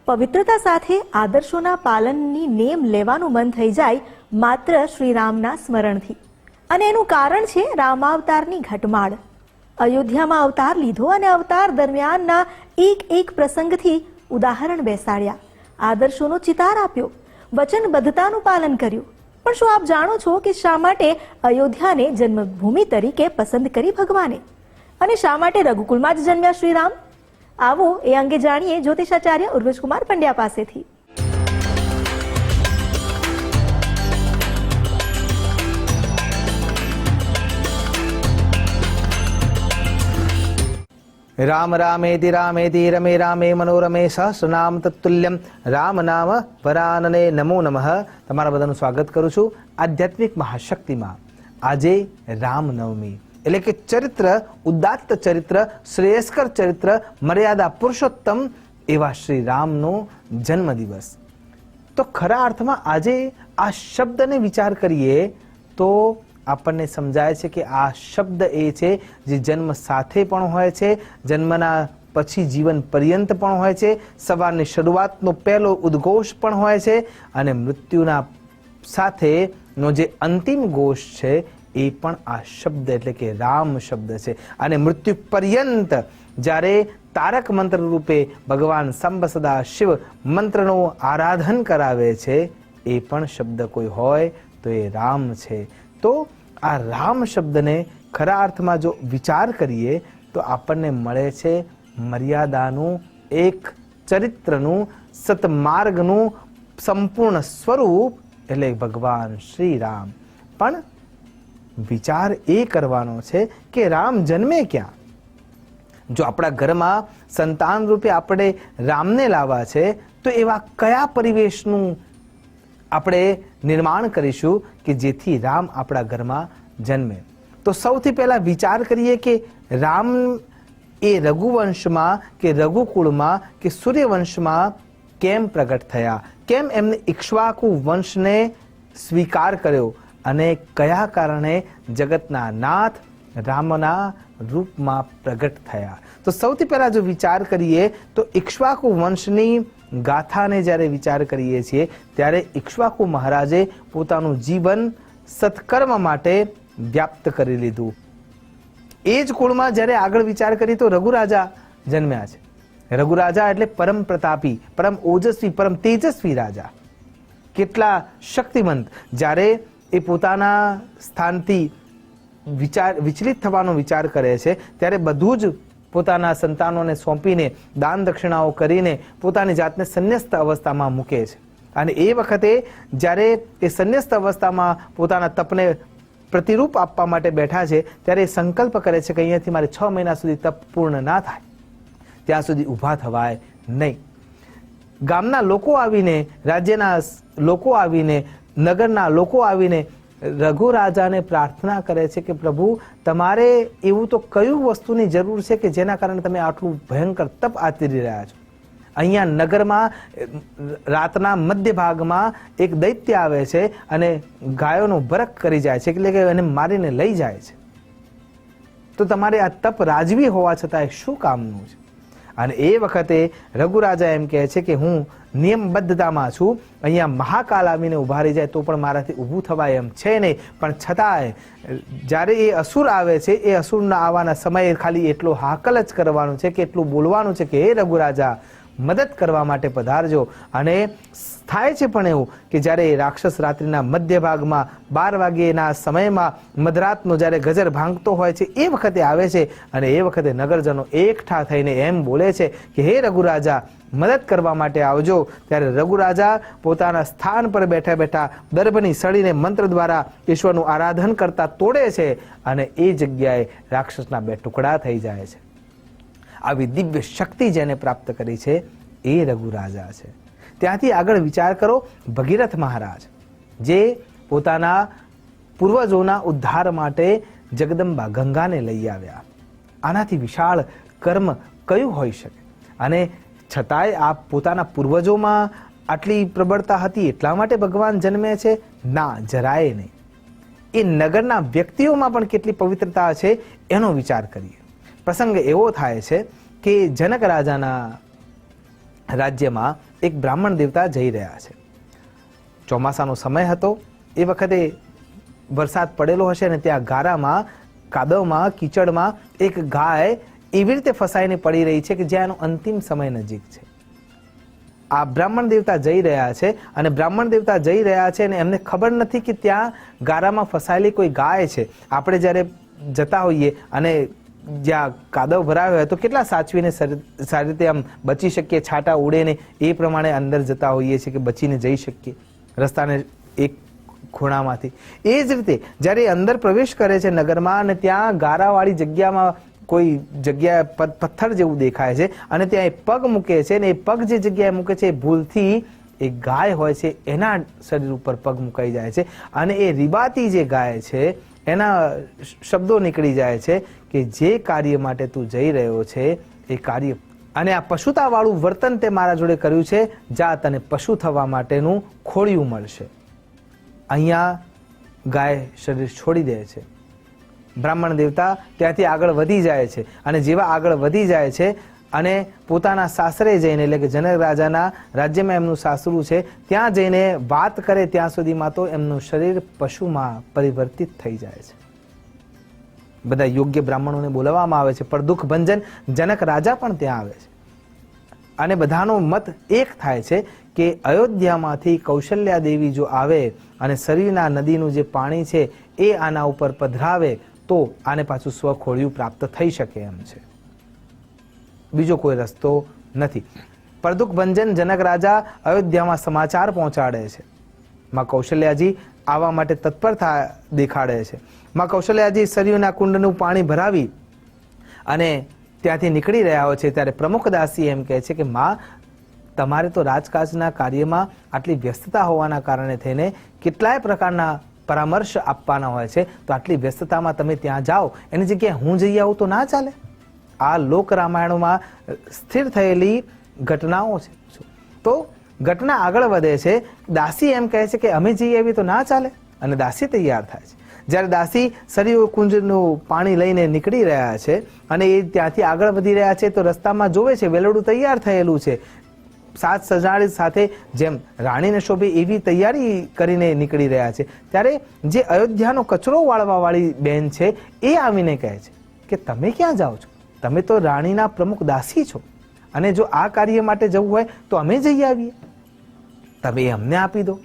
પવિત્રતા સાથે આદર્શોના પાલનની નેમ લેવાનું મન થઈ જાય માત્ર શ્રીરામના સ્મરણથી. અને એનું કારણ છે રામાવતારની ઘટમાળ. અયોધ્યામાં અવતાર લીધો અને અવતાર દરમિયાનના એક પ્રસંગથી ઉદાહરણ બેસાડ્યા, આદર્શોનો ચિતાર આપ્યો, વચનબદ્ધતાનું પાલન કર્યું. પણ શું આપ જાણો છો કે શા માટે અયોધ્યાને જન્મભૂમિ તરીકે પસંદ કરી ભગવાને? અને શા માટે રઘુકુળમાં જ જન્મ્યા શ્રીરામ? આવો એ અંગે જાણીએ જ્યોતિષાચાર્ય ઉર્વશકુમાર પંડ્યા પાસેથી. રામ રામેતિ રામેતિ રમે રામે મનોરમે સહસ્રનામ તત્તુલ્યમ રામ નામ વરાનને નમો નમઃ. તમારા બધાનું સ્વાગત કરું છું આધ્યાત્મિક મહાશક્તિમાં. આજે રામનવમી એટલે કે ચરિત્ર, ઉદાત્ત ચરિત્ર, શ્રેયસ્કર ચરિત્ર, મર્યાદા પુરુષોત્તમ એવા શ્રી રામનો જન્મદિવસ. તો ખરા અર્થમાં આજે આ શબ્દને વિચાર કરીએ તો આપણને સમજાય છે કે આ શબ્દ એ છે જે જન્મ સાથે પણ હોય છે, જન્મના પછી જીવન પર્યંત પણ હોય છે, સવારની શરૂઆતનો પહેલો ઉદ્ઘોષ પણ હોય છે અને મૃત્યુના સાથેનો જે અંતિમ ઘોષ છે એ પણ આ શબ્દ એટલે કે રામ શબ્દ છે. અને મૃત્યુ પર્યંત જ્યારે તારક મંત્ર રૂપે ભગવાન સાંબ સદા શિવ મંત્રનો આરાધન કરાવે છે એ પણ શબ્દ કોઈ હોય તો એ રામ છે. તો આ રામ શબ્દને ખરા અર્થમાં જો વિચાર કરીએ તો આપણને મળે છે મર્યાદાનું, એક ચરિત્રનું, સતમાર્ગનું સંપૂર્ણ સ્વરૂપ એટલે ભગવાન શ્રી રામ. પણ વિચાર એ કરવાનો છે કે રામ જન્મે ક્યાં? જો આપણા ઘરમાં સંતાન રૂપે આપણે રામને લાવવા છે તો એવા કયા પરિવેશનું આપણે નિર્માણ કરીશું કે જેથી રામ આપણા ઘરમાં જન્મે? તો સૌથી પહેલા વિચાર કરીએ કે રામ એ રઘુવંશમાં કે રઘુકુળમાં કે સૂર્યવંશમાં કેમ પ્રગટ થયા, કેમ એમને ઇક્ષ્વાકુ વંશને સ્વીકાર કર્યો અને કયા કારણે જગતના નાથ રામના રૂપમાં પ્રગટ થયા? તો સૌથી પહેલા જો વિચાર કરીએ તો ઇક્ષ્વાકુ વંશની ગાથાને જ્યારે વિચાર કરીએ છીએ ત્યારે ઇક્ષ્વાકુ મહારાજે પોતાનું જીવન સત્કર્મ માટે વ્યાપ્ત કરી લીધું. એ જ કુળમાં જ્યારે આગળ વિચાર કરીએ તો રઘુરાજા જન્મ્યા છે. રઘુરાજા એટલે પરમ પ્રતાપી, પરમ ઓજસ્વી, પરમ તેજસ્વી રાજા. કેટલા શક્તિમંત! જ્યારે એ પોતાના સ્થાનથી વિચલિત થવાનો વિચાર કરે છે ત્યારે બધું જ પોતાના સંતાનોને સોંપીને દાન દક્ષિણાઓ કરીને પોતાની જાતને સંન્યસ્ત અવસ્થામાં મૂકે છે. અને એ વખતે જ્યારે એ સંન્યસ્ત અવસ્થામાં પોતાના તપને પ્રતિરૂપ આપવા માટે બેઠા છે ત્યારે એ સંકલ્પ કરે છે કે અહીંયાથી મારે 6 મહિના સુધી તપ પૂર્ણ ના થાય ત્યાં સુધી ઊભા થવાય નહીં. ગામના લોકો આવીને, રાજ્યના લોકો આવીને, નગરના લોકો આવીને રઘુરાજાને પ્રાર્થના કરે છે કે પ્રભુ, તમારે એવું તો કયું વસ્તુની જરૂર છે કે જેના કારણે તમે આટલું ભયંકર તપ આચરી રહ્યા છો? અહીંયા નગરમાં રાતના મધ્ય ભાગમાં એક દૈત્ય આવે છે અને ગાયોનો ભરક કરી જાય છે, એટલે કે એને મારીને લઈ જાય છે. તો તમારે આ તપ રાજવી હોવા છતાં શું કામનું છે? અને એ વખતે રઘુરાજા એમ કહે છે કે હું નિયમબદ્ધતામાં છું, અહીંયા મહાકાલ આવીને ઊભા રહી જાય તો પણ મારાથી ઊભું થવાય એમ છે નહીં. પણ છતાંય જ્યારે એ અસુર આવે છે એ અસુરના આવવાના સમયે ખાલી એટલો હાકલ જ કરવાનું છે કે એટલું બોલવાનું છે કે હે રઘુરાજા, મદદ કરવા માટે પધારજો. અને થાય છે પણ એવું કે જ્યારે રાક્ષસ રાત્રિના મધ્ય ભાગમાં 12 વાગ્યેના સમયમાં મધરાતનો જ્યારે ગજર ભાંગતો હોય છે એ વખતે આવે છે અને એ વખતે નગરજનો એકઠા થઈને એમ બોલે છે કે હે રઘુરાજા, મદદ કરવા માટે આવજો. ત્યારે રઘુરાજા પોતાના સ્થાન પર બેઠા બેઠા દર્ભની સળીને મંત્ર દ્વારા ઈશ્વરનું આરાધન કરતા તોડે છે અને એ જગ્યાએ રાક્ષસના 2 ટુકડા થઈ જાય છે. આવી દિવ્ય શક્તિ જેને પ્રાપ્ત કરી છે એ રઘુરાજા છે. ત્યાંથી આગળ વિચાર કરો ભગીરથ મહારાજ, જે પોતાના પૂર્વજોના ઉદ્ધાર માટે જગદંબા ગંગાને લઈ આવ્યા. આનાથી વિશાળ કર્મ કયું હોઈ શકે? અને છતાંય આ પોતાના પૂર્વજોમાં આટલી પ્રબળતા હતી એટલા માટે ભગવાન જન્મે છે? ના, જરાય નહીં. એ નગરના વ્યક્તિઓમાં પણ કેટલી પવિત્રતા છે એનો વિચાર કરીએ. પ્રસંગ એવો થાય છે કે જનક રાજાના રાજ્યમાં એક બ્રાહ્મણ દેવતા જઈ રહ્યા છે. ચોમાસાનો સમય હતો. એ વખતે વરસાદ પડેલો હશે અને ત્યાં ગારામાં, કાદવમાં, કીચડમાં એક ગાય એવી રીતે ફસાઈને પડી રહી છે કે જ્યાં એનો અંતિમ સમય નજીક છે. આ બ્રાહ્મણ દેવતા જઈ રહ્યા છે અને બ્રાહ્મણ દેવતા જઈ રહ્યા છે અને એમને ખબર નથી કે ત્યાં ગારામાં ફસાયેલી કોઈ ગાય છે. આપણે જ્યારે જતા હોઈએ અને જ્યાં કાદવ ભરાયો હોય તો કેટલા સાચવીને સારી રીતે આમ બચી શકીએ, છાંટા ઉડે ને એ પ્રમાણે અંદર જતા હોઈએ છીએ કે બચીને જઈ શકીએ રસ્તાને એક ખૂણામાંથી. એ જ રીતે જ્યારે અંદર પ્રવેશ કરે છે નગરમાં અને ત્યાં ગારાવાળી જગ્યામાં કોઈ જગ્યાએ પથ્થર જેવું દેખાય છે અને ત્યાં એ પગ મૂકે છે અને એ પગ જે જગ્યાએ મૂકે છે એ ભૂલથી એ ગાય હોય છે એના શરીર ઉપર પગ મુકાઈ જાય છે અને એ રીબાતી જે ગાય છે એના શબ્દો નીકળી જાય છે કે જે કાર્ય માટે તું જઈ રહ્યો છે એ કાર્ય, અને આ પશુતાવાળું વર્તન તે મારા જોડે કર્યું છે, જા તને પશુ થવા માટેનું ખોળિયું મળશે. અહીંયા ગાય શરીર છોડી દે છે. બ્રાહ્મણ દેવતા ત્યાંથી આગળ વધી જાય છે અને જેવા આગળ વધી જાય છે અને પોતાના સાસરે જઈને, એટલે કે જનક રાજાના રાજ્યમાં એમનું સાસરું છે, ત્યાં જઈને વાત કરે ત્યાં સુધીમાં તો એમનું શરીર પશુમાં પરિવર્તિત થઈ જાય છે. બધા યોગ્ય બ્રાહ્મણોને બોલાવવામાં આવે છે. પણ દુઃખ ભંજન જનક રાજા પણ ત્યાં આવે છે અને બધાનો મત એક થાય છે કે અયોધ્યામાંથી કૌશલ્યા દેવી જો આવે અને શરીરના નદીનું જે પાણી છે એ આના ઉપર પધરાવે તો આને પાછું સ્વખોળિયું પ્રાપ્ત થઈ શકે એમ છે. બીજો કોઈ રસ્તો નથી. પરદુખ ભંજન જનક રાજા અયોધ્યામાં સમાચાર પહોંચાડે છે. માં કૌશલ્યાજી આવવા માટે તત્પરતા દેખાડે છે. માં કૌશલ્યાજી સરયુના કુંડનું પાણી ભરાવી અને ત્યાંથી નીકળી રહ્યા હોય છે ત્યારે પ્રમુખ દાસી એમ કહે છે કે માં, તમારે તો રાજકાજના કાર્યમાં આટલી વ્યસ્તતા હોવાના કારણે થઈને કેટલાય પ્રકારના પરામર્શ આપવાના હોય છે, તો આટલી વ્યસ્તતામાં તમે ત્યાં જાઓ એની જગ્યાએ હું જઈ આવું તો ના ચાલે. આ લોક રામાયણોમાં સ્થિર થયેલી ઘટનાઓ છે. તો ઘટના આગળ વધે છે. દાસી એમ કહે છે કે અમે જઈ આવીએ તો ના ચાલે અને દાસી તૈયાર થાય છે. જ્યારે દાસી સરયુ કુંજનું પાણી લઈને નીકળી રહ્યા છે અને એ ત્યાંથી આગળ વધી રહ્યા છે તો રસ્તામાં જોવે છે વેલડું તૈયાર થયેલું છે. સાત સજાડી સાથે જેમ રાણીને શોભે એવી તૈયારી કરીને નીકળી રહ્યા છે. ત્યારે જે અયોધ્યાનો કચરો વાળવા વાળી બેન છે એ આવીને કહે છે કે તમે ક્યાં જાઓ છો? તમે તો રાણીના પ્રમુખ દાસી છો અને જો આ કાર્ય માટે જવું હોય તો અમે જઈ આવીએ, તમે એ અમને આપી દો.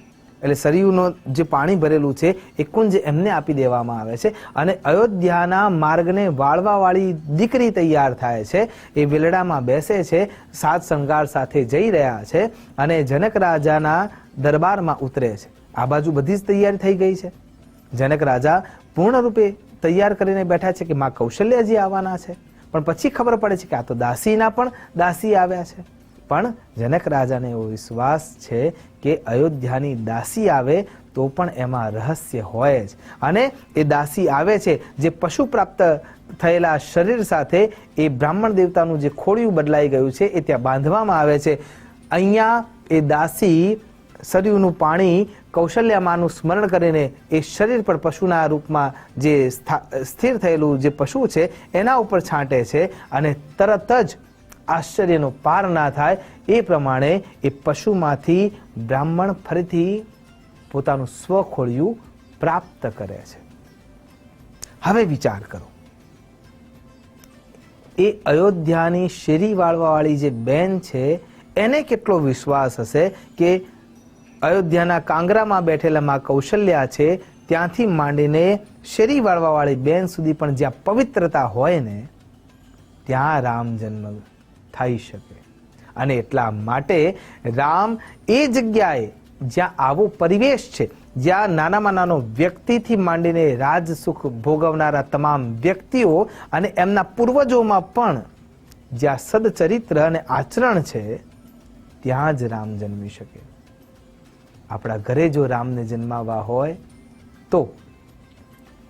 એટલે સરયુનો જે પાણી ભરેલું છે એ કુંજ એમને આપી દેવામાં આવે છે અને અયોધ્યાના માર્ગને વાળવા વાળી દીકરી તૈયાર થાય છે. એ વેલડામાં બેસે છે, સાત શણગાર સાથે જઈ રહ્યા છે અને જનક રાજાના દરબારમાં ઉતરે છે. આ બાજુ બધી જ તૈયારી થઈ ગઈ છે. જનક રાજા પૂર્ણ રૂપે તૈયાર કરીને બેઠા છે કે માં કૌશલ્યાજી આવવાના છે. પણ પછી ખબર પડે છે કે આ તો દાસીના પણ દાસી આવ્યા છે. પણ જનક રાજાને એવો વિશ્વાસ છે કે અયોધ્યાની દાસી આવે તો પણ એમાં રહસ્ય હોય જ. અને એ દાસી આવે છે જે પશુ પ્રાપ્ત થયેલા શરીર સાથે એ બ્રાહ્મણ દેવતાનું જે ખોળિયું બદલાઈ ગયું છે એ ત્યાં બાંધવામાં આવે છે. અહીંયા એ દાસી સરયુનું પાણી કૌશલ્યામાનું સ્મરણ કરીને એ શરીર પર પશુના રૂપમાં જે સ્થિર થયેલું જે પશુ છે એના ઉપર છાંટે છે અને તરત જ આશ્ચર્યનો પાર ના થાય એ પ્રમાણે એ પશુમાંથી બ્રાહ્મણ ફરીથી પોતાનું સ્વખોળિયું પ્રાપ્ત કરે છે. હવે વિચાર કરો, એ અયોધ્યાની શેરી વાળવાવાળી જે બેન છે એને કેટલો વિશ્વાસ હશે કે અયોધ્યાના કાંગરામાં બેઠેલા માં કૌશલ્યા છે ત્યાંથી માંડીને શેરી વાળવાવાળી બેન સુધી પણ જ્યાં પવિત્રતા હોય ને ત્યાં રામ જન્મ થઈ શકે. અને એટલા માટે રામ એ જગ્યાએ જ્યાં આવો પરિવેશ છે, જ્યાં નાનામાં નાનો વ્યક્તિથી માંડીને રાજ સુખ ભોગવનારા તમામ વ્યક્તિઓ અને એમના પૂર્વજોમાં પણ જ્યાં સદચરિત્ર અને આચરણ છે ત્યાં જ રામ જન્મી શકે. આપણા ઘરે જો રામને જન્માવા હોય તો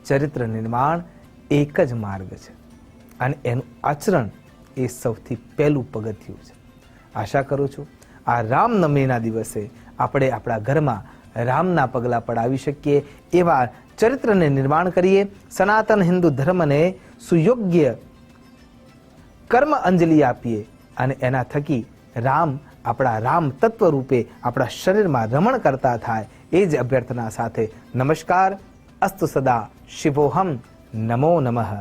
ચરિત્ર નિર્માણ એક જ માર્ગ છે અને એનું આચરણ એ સૌથી પહેલું પગથિયું છે. આશા કરું છું આ રામનવમીના દિવસે આપણે આપણા ઘરમાં રામના પગલાં પડાવી શકીએ એવા ચરિત્રને નિર્માણ કરીએ. સનાતન હિન્દુ ધર્મને સુયોગ્ય કર્મ અંજલિ આપીએ અને એના થકી રામ આપણા રામ તત્વ રૂપે આપણા શરીરમાં રમણ કરતા થાય, એ જ અભ્યર્થના સાથે નમસ્કાર. અસ્તુ સદા શિવોહમ. નમો નમઃ.